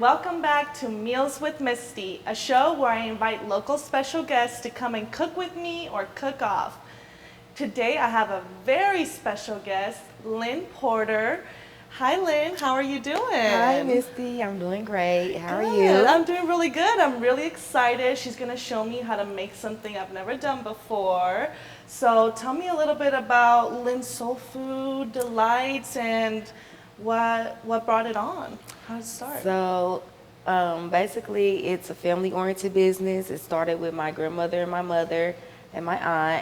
welcome back to Meals with Misty, a show where I invite local special guests to come and cook with me or cook off. Today I have a very special guest, Lynn Porter. Hi Lynn, how are you doing? Hi Misty, I'm doing great. How are Good. you? I'm doing really good. I'm really excited. She's going to show me how to make something I've never done before. So tell me a little bit about Lynn's Soul Food Delights and what brought it on. How did it start? So basically it's a family-oriented business. It started with my grandmother and my mother and my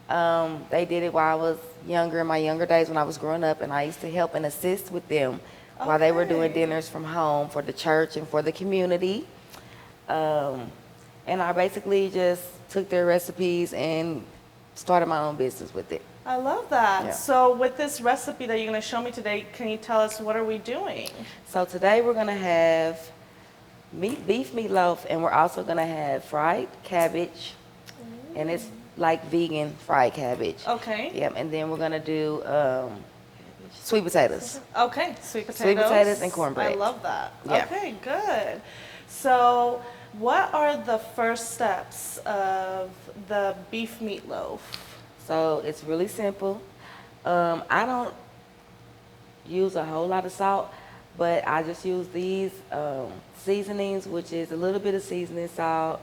aunt. They did it while I was younger, in my younger days when I was growing up, and I used to help and assist with them while they were doing dinners from home for the church and for the community. And I basically just took their recipes and started my own business with it. I love that. Yeah. So with this recipe that you're going to show me today, can you tell us what are we doing? So today we're going to have beef meatloaf, and we're also going to have fried cabbage, and it's like vegan fried cabbage. Okay. Yep, and then we're going to do sweet potatoes. Okay, sweet potatoes. Sweet potatoes and cornbread. I love that. Yeah. Okay, good. So what are the first steps of the beef meatloaf? So it's really simple. I don't use a whole lot of salt, but I just use these seasonings, which is a little bit of seasoning salt,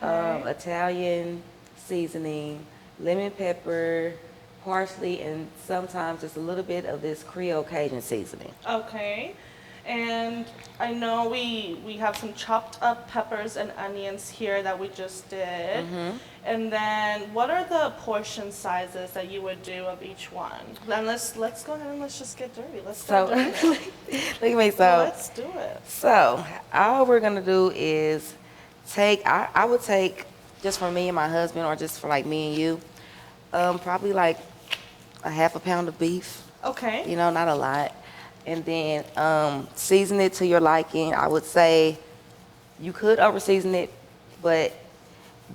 Italian seasoning, lemon pepper, parsley, and sometimes just a little bit of this Creole Cajun seasoning. Okay. And I know we have some chopped up peppers and onions here that we just did. And then what are the portion sizes that you would do of each one? Then let's go ahead and let's just get dirty. Let's start doing it. Look at me. Let's do it. So all we're gonna do is take. I would take, just for me and my husband, or just for like me and you, probably like a half a pound of beef. Okay. You know, not a lot. And then season it to your liking. I would say you could over season it, but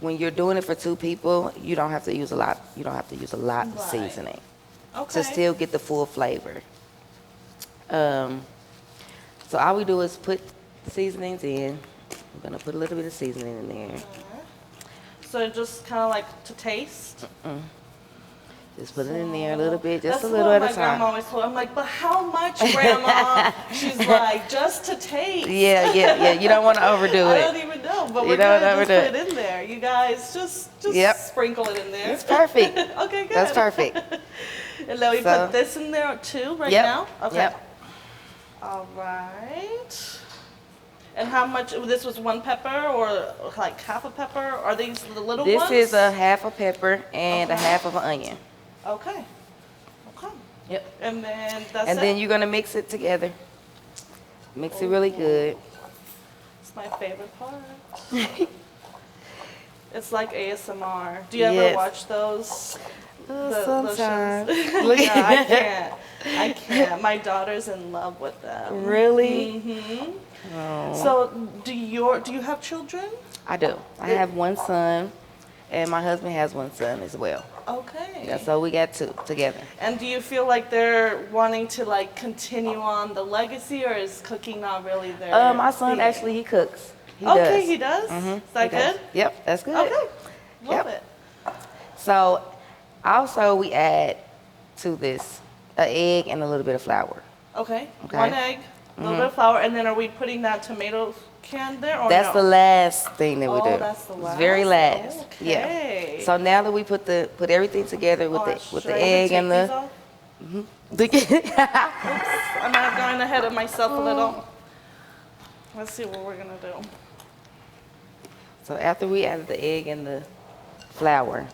when you're doing it for two people, you don't have to use a lot. You don't have to use a lot of seasoning to still get the full flavor. So all we do is put seasonings in. I'm gonna put a little bit of seasoning in there. So just kind of like to taste? Just put it in there a little bit, just That's a little at a what my grandma time. always told. I'm like, but how much, Grandma? She's like, just to taste. Yeah. You don't want to overdo I it. don't even know, but You we're don't gonna just overdo put it in there. You guys just sprinkle it in there. It's perfect. Okay, good. That's perfect. And then we put this in there too right now? Okay. Yep. All right. And how much, this was one pepper or like half a pepper? Are these the little ones? This is a half a pepper and a half of an onion. Okay. Yep. And then that's And then you're gonna mix it together. Mix it really good. It's my favorite part. It's like ASMR. Do you ever watch those? Sometimes. Those yeah, I can't. My daughter's in love with them. Really? Mm-hmm. Oh. So do you have children? I do. I have one son, and my husband has one son as well. Okay. Yeah, so we got two together. And do you feel like they're wanting to like continue on the legacy, or is cooking not really their My son thing? actually, he cooks. He Okay, does. he does? Is that good? Yep, that's good. Okay. Love it. So also we add to this an egg and a little bit of flour. Okay. Okay. 1 egg, a little bit of flour, and then are we putting that tomato can there or That's no? the last thing that we do. Oh, that's the last. It's very last. Okay. Yeah. So now that we put everything together with the egg and the Oops, I might have gone ahead of myself a little. Let's see what we're gonna do. So after we added the egg and the flour,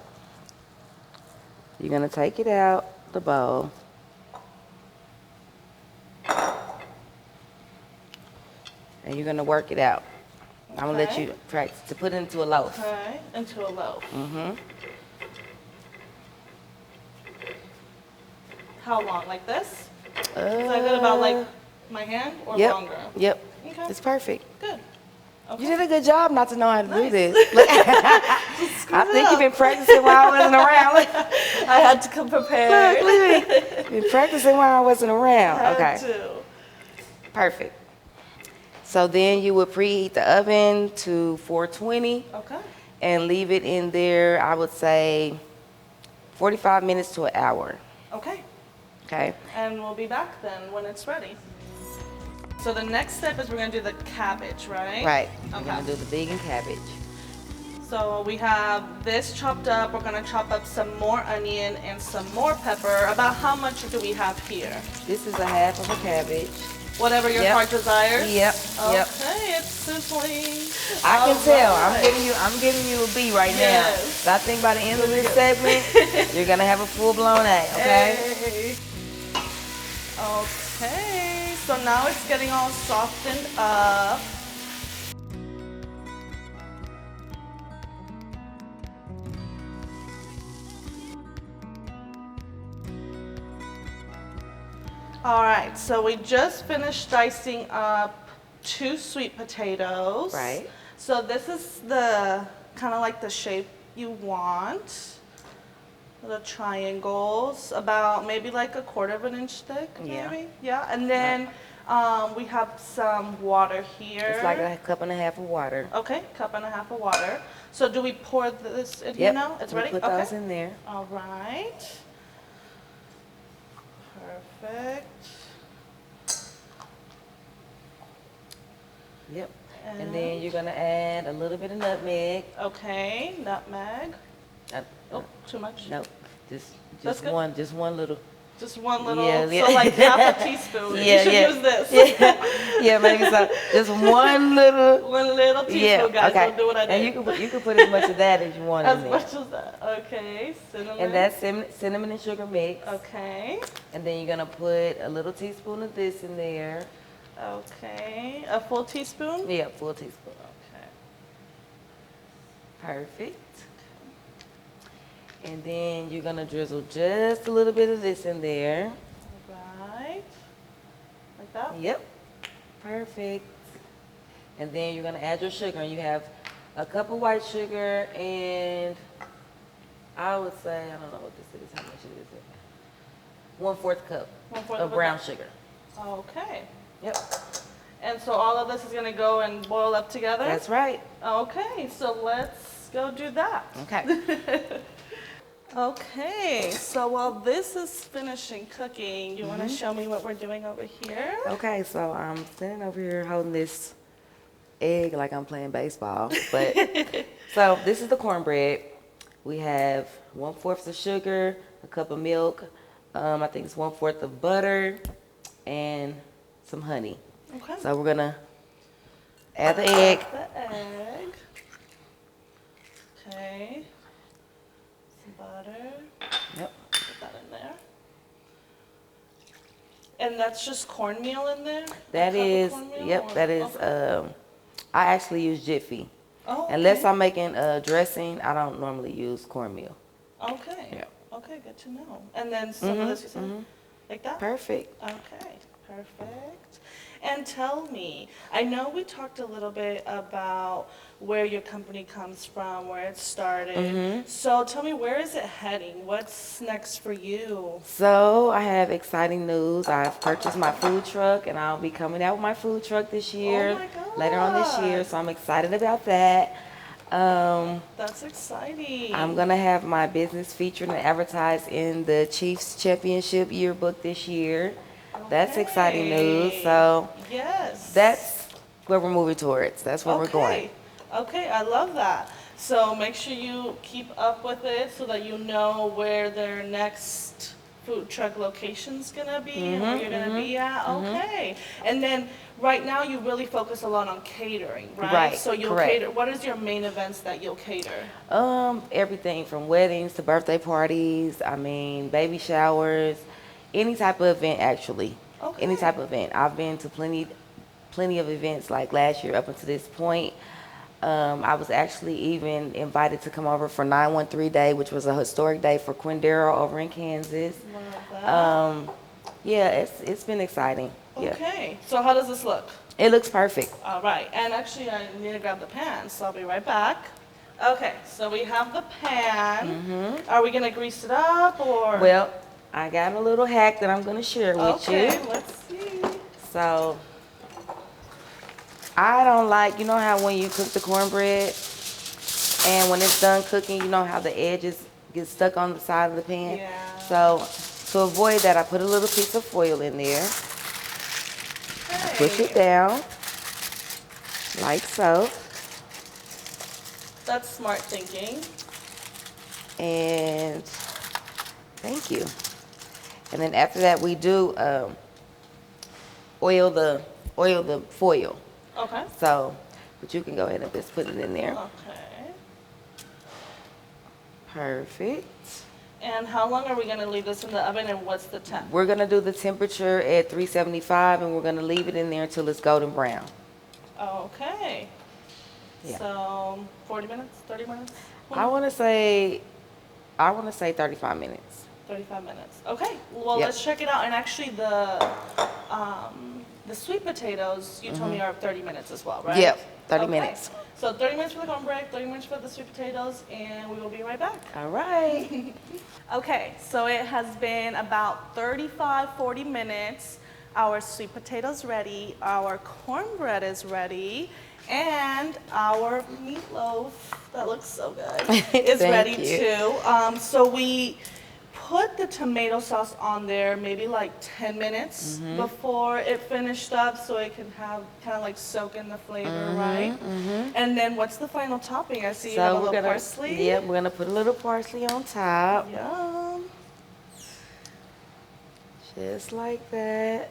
you're gonna take it out the bowl. And you're gonna work it out. I'm gonna let you practice to put it into a loaf. Okay, into a loaf. How long? Like this? Is that good about like my hand or longer? Yep. Okay. It's perfect. Good. Okay. You did a good job not to know how to do this. Look, I think you've been practicing while I wasn't around. I had to come prepared. Look at me. Been practicing while I wasn't around. I Okay. had to. Perfect. So then you would preheat the oven to 420 Okay. and leave it in there, I would say 45 minutes to an hour. Okay. Okay. And we'll be back then when it's ready. So the next step is we're gonna do the cabbage, right? Right. We're Okay. gonna do the vegan cabbage. So we have this chopped up. We're gonna chop up some more onion and some more pepper. About how much do we have here? This is a half of a cabbage. Whatever your heart desires. Yep. Yep. Okay, it's sizzling. I can tell. Alright. I'm giving you a B right Yes. now. So I think by the end of this segment, you're gonna have a full-blown A. Okay. Hey. Okay. So now it's getting all softened up. All right, so we just finished dicing up 2 sweet potatoes. Right. So this is the kind of like the shape you want. The triangles, about maybe like a 1/4 of an inch thick, Yeah. maybe. Yeah. And then we have some water here. It's like a cup and a half of water. Okay, 1.5 cups of water. So do we pour this in here now? It's We'll ready? put Okay. those in there. All right. Perfect. Yep. And then you're gonna add a little bit of nutmeg. Okay, nutmeg. Oh, too much? No, That's just good. just one little. Just one little, Yeah, yeah. so like half a teaspoon. Yeah, You should yeah. use this. Yeah, maybe so. Just one little. One little teaspoon, Yeah, guys. okay. Don't do what I did. And you can put as much of that as you want as in there. much as that. Okay, cinnamon. And that's cinnamon and sugar mix. Okay. And then you're gonna put a little teaspoon of this in there. Okay. A full teaspoon? Yeah, full teaspoon. Okay. Perfect. And then you're gonna drizzle just a little bit of this in there. Right. Like that? Yep. Perfect. And then you're gonna add your sugar. You have a cup of white sugar and I would say, I don't know what this is, how much it is. 1/4 cup 1/4 of a brown cup. sugar. Okay. Yep. And so all of this is gonna go and boil up together? That's right. Okay, so let's go do that. Okay. Okay, so while this is finishing cooking, you want to show me what we're doing over here? Okay, so I'm standing over here holding this egg like I'm playing baseball. But so this is the cornbread. We have 1/4 of sugar, a cup of milk, I think it's 1/4 of butter, and some honey. Okay. So we're gonna add the egg. The egg. Okay. Some butter. Yep. Put that in there. And that's just cornmeal in there? That A cup of is, cornmeal, yep, or- that is, okay. I actually use Jiffy. Oh, Unless okay. I'm making a dressing, I don't normally use cornmeal. Okay. Yeah. Okay, good to know. And then some of this you said? Like that? Perfect. Okay, perfect. And tell me, I know we talked a little bit about where your company comes from, where it started. So tell me, where is it heading? What's next for you? So I have exciting news. I've purchased my food truck and I'll be coming out with my food truck this year. Oh my God. Later on this year, so I'm excited about that. That's exciting. I'm gonna have my business featured and advertised in the Chiefs Championship yearbook this year. That's exciting news. Okay. So Yes. that's where we're moving towards. That's where we're going. Okay, I love that. So make sure you keep up with it so that you know where their next food truck location's gonna be and where you're gonna be at. Okay. And then right now you really focus a lot on catering, right? Right, So you'll correct. cater. What is your main events that you'll cater? Everything from weddings to birthday parties. I mean, baby showers, any type of event actually. Okay. Any type of event. I've been to plenty of events like last year up until this point. I was actually even invited to come over for 913 Day, which was a historic day for Quindaro over in Kansas. Love that. Yeah, it's been exciting. Yeah. Okay. So how does this look? It looks perfect. All right, and actually I need to grab the pan, so I'll be right back. Okay, so we have the pan. Are we gonna grease it up or? Well, I got a little hack that I'm gonna share with Okay, you. let's see. So I don't like, you know how when you cook the cornbread and when it's done cooking, you know how the edges get stuck on the side of the pan? Yeah. So to avoid that, I put a little piece of foil in there. I push it Hey, down like so. that's smart thinking. And thank you. And then after that, we do oil the foil. Okay. So, but you can go ahead and just put it in there. Okay. Perfect. And how long are we gonna leave this in the oven, and what's the temp? We're gonna do the temperature at 375, and we're gonna leave it in there until it's golden brown. Okay. Yeah. So 40 minutes, 30 minutes? I wanna say 35 minutes. 35 minutes. Okay. Well, Yep. let's check it out. And actually, the sweet potatoes you told me are 30 minutes as well, right? Yep, 30 Okay. minutes. So 30 minutes for the cornbread, 30 minutes for the sweet potatoes, and we will be right back. All right. Okay, so it has been about 35, 40 minutes. Our sweet potatoes ready, our cornbread is ready, and our meatloaf, that looks so good, is Thank ready you. too. So we put the tomato sauce on there maybe like 10 minutes Mm-hmm. before it finished up so it can have kind of like soak in the flavor, Mm-hmm, right? And then what's the final topping? I see you have So a we're little gonna, parsley. yep, we're gonna put a little parsley on top, Yum. just like that.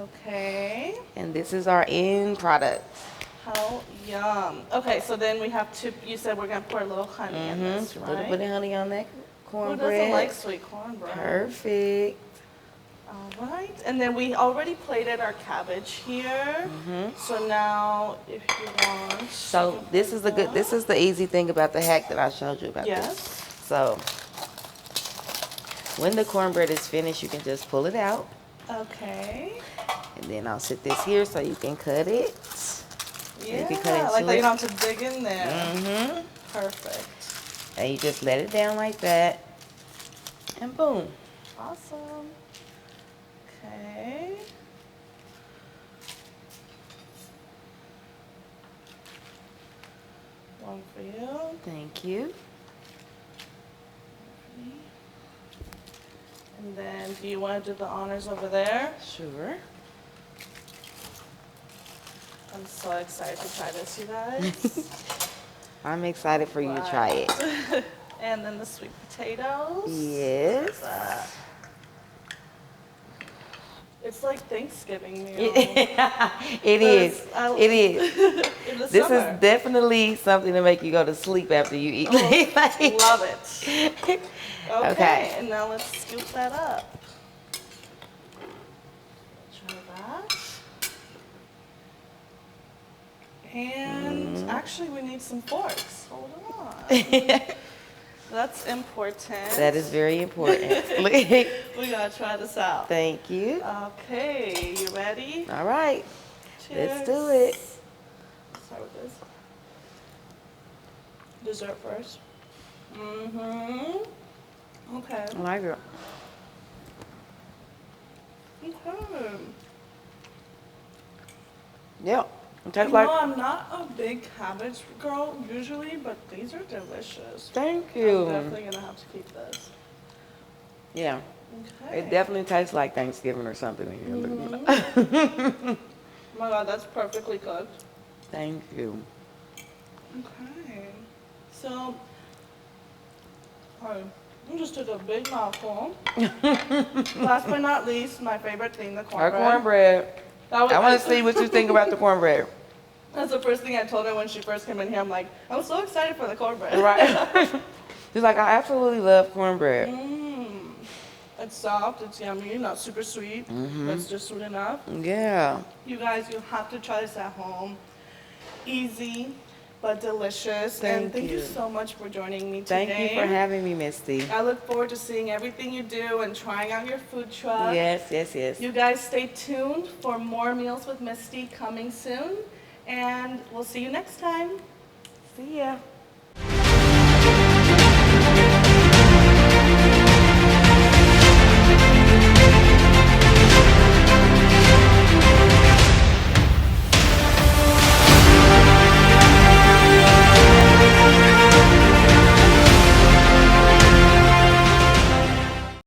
Okay. And this is our end product. How yum. Okay, so then we have to, you said we're going to pour a little honey in this, A right? little bit of honey on that Who cornbread. doesn't like sweet cornbread? Perfect. All right. And then we already plated our cabbage here. So now, if you want. Mm-hmm. So this is the easy thing about the hack that I showed you about this. Yes. So when the cornbread is finished, you can just pull it out. Okay. And then I'll sit this here so you can cut it. Yeah, You can cut into like that you it. don't have to dig in there. Mm-hmm. Perfect. And you just let it down like that. And boom. Awesome. Okay. One for you. Thank you. And then, do you want to do the honors over there? Sure. I'm so excited to try this, you guys. I'm excited for you to try it. And then the sweet potatoes. Yes. It's like Thanksgiving meal. It is. It is. In the This summer. is definitely something to make you go to sleep after you eat. Love it. Okay, Okay. and now let's scoop that up. Try that. And actually, we need some forks. Hold on. That's important. That is very important. We gotta try this out. Thank you. Okay, you ready? All right. Cheers. Let's do it. Start with this. Dessert first. Mm-hmm. Okay. I like it. Okay. Yeah. It You tastes know, like. I'm not a big cabbage girl usually, but these are delicious. Thank I'm you. definitely gonna have to keep this. Yeah. Okay. It definitely tastes like Thanksgiving or something. When you look, Oh my god, that's perfectly cooked. Thank you. Okay. So, alright, I just took a big mouthful. Last but not least, my favorite thing, the Our cornbread. cornbread. That was- I want to see what you think about the cornbread. That's the first thing I told her when she first came in here. I'm like, I'm so excited for the cornbread. Right. She's like, I absolutely love cornbread. Mmm. It's soft, it's yummy, not super sweet, but it's just sweet enough. Yeah. You guys, you have to try this at home. Easy, but delicious. And thank you you. so much for joining me today. Thank you for having me, Misty. I look forward to seeing everything you do and trying out your food truck. Yes, yes, yes. You guys stay tuned for more Meals with Misty coming soon. And we'll see you next time. See ya.